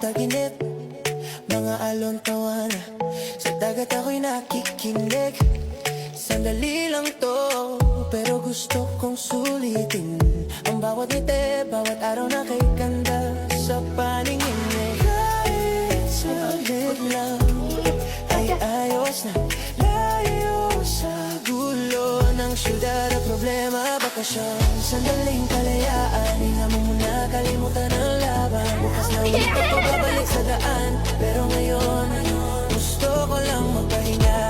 taginip, mga alon tawana. Sa dagat ako'y nakikinig. Sandali lang to, pero gusto kong sulitin. Ang bawat ngiti, bawat araw na kay ganda sa paningin niya. Kahit saglit lang ay ayos na, layo sa gulo ng syudad at problema. Bakasyon, sandaling kalayaan, hinga mo muna, kalimutan ang laban. Bukas na ulit ako babalik sa daan, pero ngayon gusto ko lang magpahinga.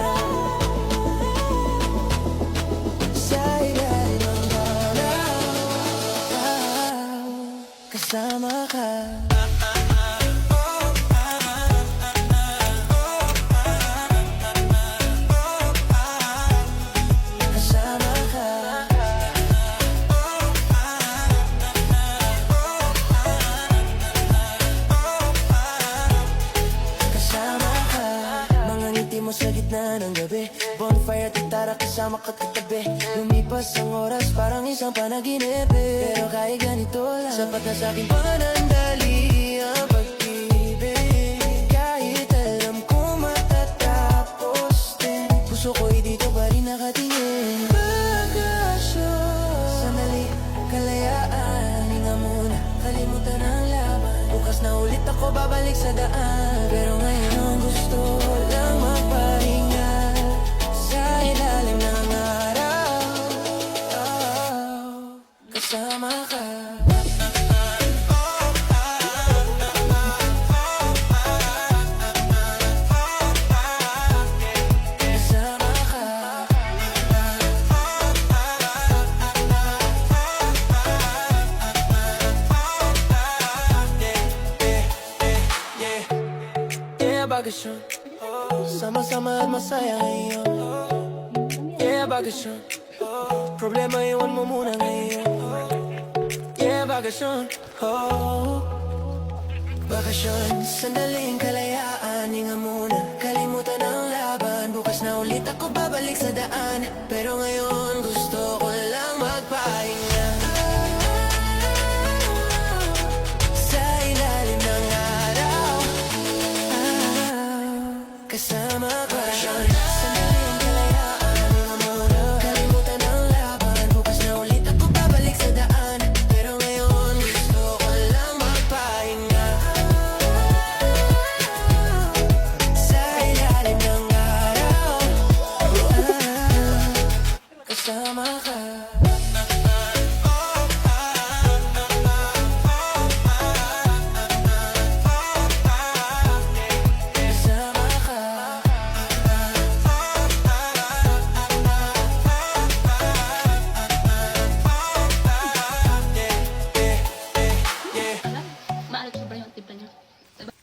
Sa ilalim ng araw, kasama ka. Sa gitna ng gabi, bonfire at gitara kasama ka katabi. Lumipas ang oras parang isang panaginip, pero kahit ganito lang, sapat na sa'king panandali ang pag-ibig. Kahit alam ko matatapos din, puso ko'y dito pa rin nakatingin. Bakasyon, sandali, kalayaan, hinga muna, kalimutan ang laban. Bukas na ulit ako babalik sa daan, pero ngayon gusto lang magpahinga. Sa ilalim ng araw, kasama ka. Bakasyon, sama-sama at masaya ngayon. Yeah, bakasyon, problema iwan mo muna ngayon. Yeah, bakasyon, bakasyon, sandaling kalayaan, hinga muna, kalimutan ang laban. Bukas na ulit ako babalik sa daan, pero ngayon gusto ko lang magpahinga. Kasama ka. Sandaling kalayaan, hinga muna, kalimutan ang laban. Bukas na ulit ako babalik sa daan, pero ngayon gusto ko lang magpahinga. Sa ilalim ng araw, kasama ka. Maalat sobra yung timpla niya. Diba?